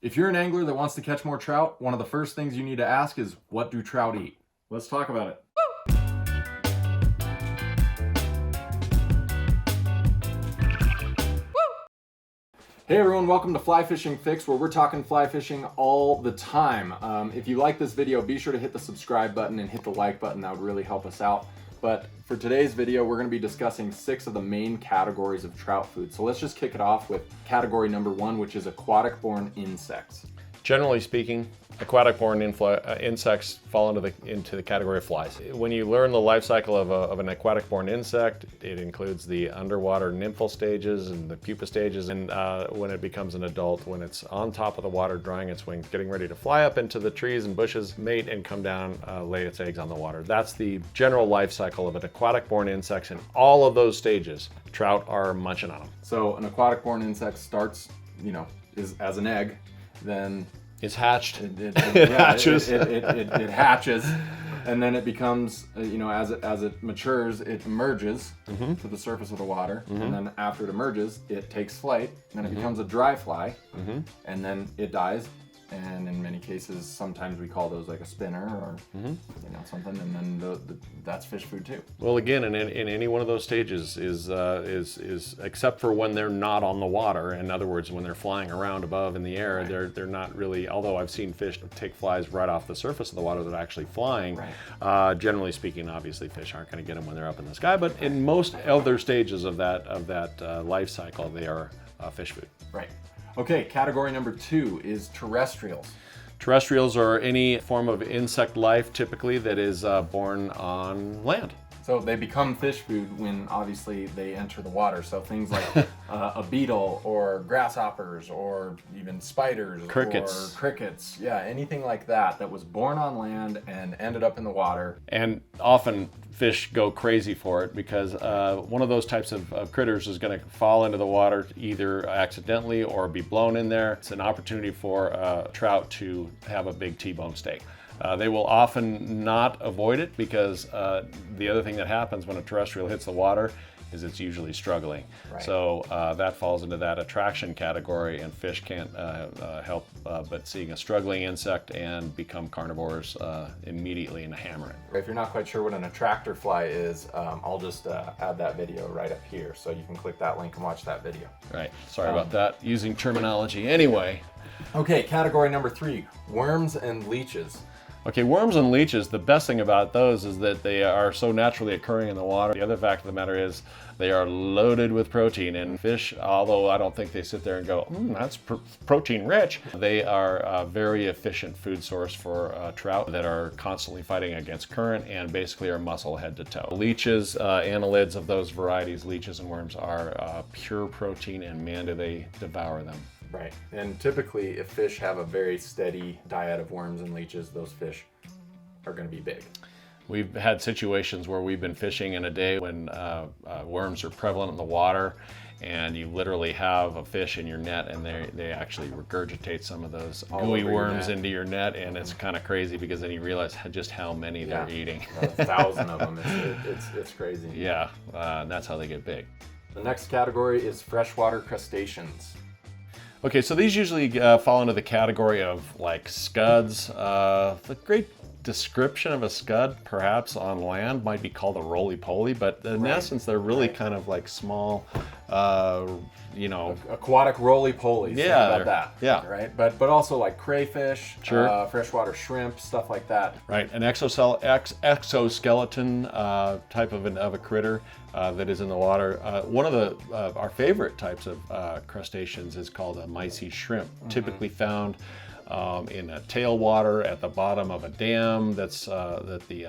If you're an angler that wants to catch more trout, one of the first things you need to ask is, what do trout eat? Let's talk about it. Hey everyone, welcome to Fly Fishing Fix, where we're talking fly fishing all the time. If you like this video, be sure to hit the subscribe button and hit the like button. That would really help us out. But for today's video, we're going to be discussing 6 of the main categories of trout food. So let's just kick it off with category number 1, which is aquatic-borne insects. Generally speaking, aquatic-borne insects fall into the category of flies. When you learn the life cycle of an aquatic-borne insect, it includes the underwater nymphal stages and the pupa stages, and when it becomes an adult, when it's on top of the water, drying its wings, getting ready to fly up into the trees and bushes, mate, and come down, lay its eggs on the water. That's the general life cycle of an aquatic-borne insect. In all of those stages, trout are munching on them. So an aquatic-borne insect starts, is as an egg, then it's hatched. It hatches. It hatches, and then it becomes, as it matures, it emerges to the surface of the water, and then after it emerges, it takes flight, and then it becomes a dry fly, and then it dies. And in many cases, sometimes we call those like a spinner or something, and then that's fish food too. Well, again, in any one of those stages is except for when they're not on the water. In other words, when they're flying around above in the air, right. they're not really. Although I've seen fish take flies right off the surface of the water that are actually flying. Right. Generally speaking, obviously, fish aren't going to get them when they're up in the sky. But in most other stages of that life cycle, they are fish food. Right. Okay, category number 2 is terrestrials. Terrestrials are any form of insect life, typically, that is born on land. So they become fish food when obviously they enter the water. So things like a beetle or grasshoppers or even spiders crickets. Or crickets. Yeah, anything like that was born on land and ended up in the water. And often fish go crazy for it because one of those types of critters is going to fall into the water either accidentally or be blown in there. It's an opportunity for trout to have a big T-bone steak. They will often not avoid it because the other thing that happens when a terrestrial hits the water is it's usually struggling. Right. So that falls into that attraction category, and fish can't help but seeing a struggling insect and become carnivores immediately and hammer it. If you're not quite sure what an attractor fly is, I'll just add that video right up here, so you can click that link and watch that video. Right, sorry about that, using terminology. Anyway. Okay, category number 3, worms and leeches. Okay, worms and leeches, the best thing about those is that they are so naturally occurring in the water. The other fact of the matter is they are loaded with protein, and fish, although I don't think they sit there and go, that's protein rich, they are a very efficient food source for trout that are constantly fighting against current and basically are muscle head to toe. Leeches, annelids of those varieties, leeches and worms, are pure protein, and man, do they devour them. Right, and typically if fish have a very steady diet of worms and leeches, those fish are going to be big. We've had situations where we've been fishing in a day when worms are prevalent in the water, and you literally have a fish in your net and they actually regurgitate some of those gooey worms into your net, and it's kind of crazy because then you realize just how many they're eating. 1,000 of them, it's crazy. Yeah, that's how they get big. The next category is freshwater crustaceans. Okay, so these usually fall into the category of like scuds. The great description of a scud, perhaps on land, might be called a roly-poly, but in essence, they're really kind of like small, aquatic roly-polies. Yeah, about that. Yeah, right. But also like crayfish, sure. Freshwater shrimp, stuff like that. Right, an exoskeleton type of a critter that is in the water. One of our favorite types of crustaceans is called a mysi shrimp, typically found in a tailwater at the bottom of a dam that the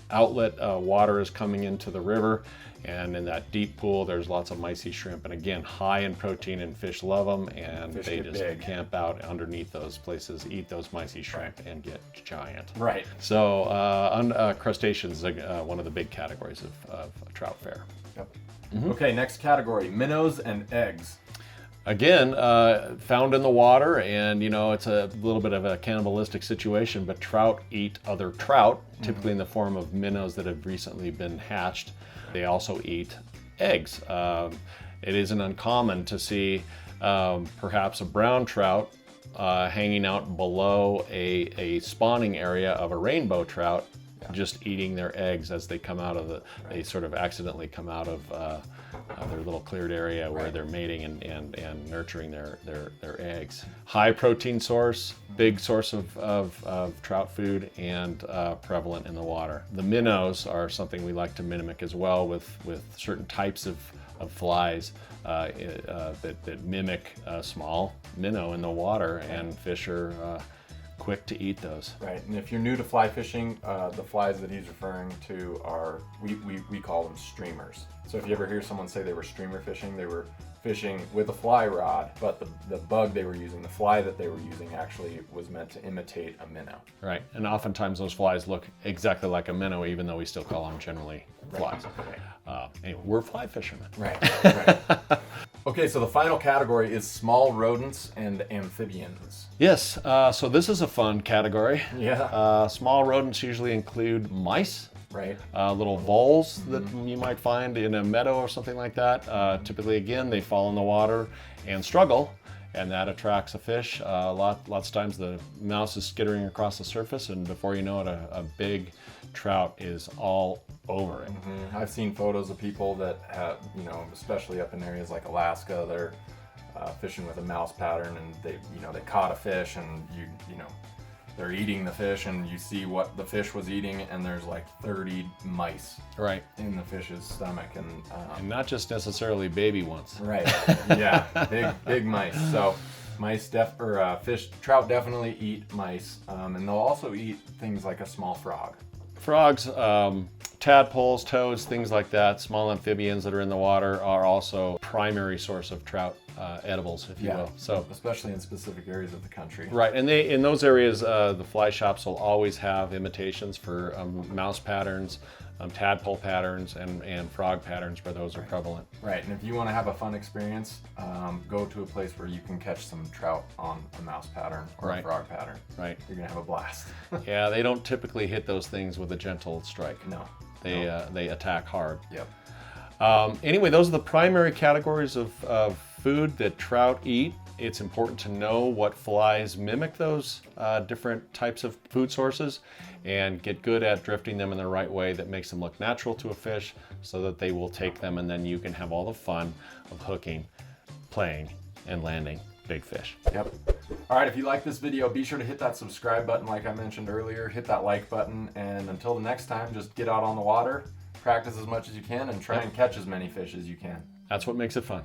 outlet water is coming into the river, and in that deep pool there's lots of mysi shrimp, and again high in protein, and fish love them, and they just camp out underneath those places, eat those mysi shrimp, and get giant. Right. So crustaceans is one of the big categories of trout fare. Yep. Okay, next category, minnows and eggs. Again, found in the water, and it's a little bit of a cannibalistic situation, but trout eat other trout, typically in the form of minnows that have recently been hatched. They also eat eggs. It isn't uncommon to see perhaps a brown trout hanging out below a spawning area of a rainbow trout, just eating their eggs as they come out of they sort of accidentally come out of their little cleared area where they're mating and nurturing their eggs. High protein source, big source of trout food, and prevalent in the water. The minnows are something we like to mimic as well with certain types of flies that mimic a small minnow in the water, and fish are quick to eat those. Right, and if you're new to fly fishing, the flies that he's referring to are, we call them streamers. So if you ever hear someone say they were streamer fishing, they were fishing with a fly rod, but the bug they were using, the fly that they were using, actually was meant to imitate a minnow. Right, and oftentimes those flies look exactly like a minnow, even though we still call them generally flies. Anyway, we're fly fishermen. Right. Okay, so the final category is small rodents and amphibians. Yes, so this is a fun category. Yeah. Small rodents usually include mice. Right. Little voles that you might find in a meadow or something like that. Typically, again, they fall in the water and struggle, and that attracts a fish. Lots of times the mouse is skittering across the surface, and before you know it, a big trout is all over it. I've seen photos of people that have, especially up in areas like Alaska, they're fishing with a mouse pattern, and they caught a fish, and they're eating the fish, and you see what the fish was eating, and there's like 30 mice in the fish's stomach, and not just necessarily baby ones. Right. Yeah. big mice. So trout definitely eat mice, and they'll also eat things like a small frog. Frogs, tadpoles, toads, things like that, small amphibians that are in the water are also primary source of trout edibles, if you will. So especially in specific areas of the country. Right, and in those areas, the fly shops will always have imitations for mouse patterns, tadpole patterns, and frog patterns where those are prevalent. Right, and if you want to have a fun experience, go to a place where you can catch some trout on a mouse pattern or a frog pattern. Right. You're going to have a blast. Yeah, they don't typically hit those things with a gentle strike. No. They attack hard. Yep. Anyway, those are the primary categories of food that trout eat. It's important to know what flies mimic those different types of food sources, and get good at drifting them in the right way that makes them look natural to a fish, so that they will take them, and then you can have all the fun of hooking, playing, and landing big fish. Yep. All right, if you like this video, be sure to hit that subscribe button like I mentioned earlier, hit that like button, and until the next time, just get out on the water, practice as much as you can, and try and catch as many fish as you can. That's what makes it fun.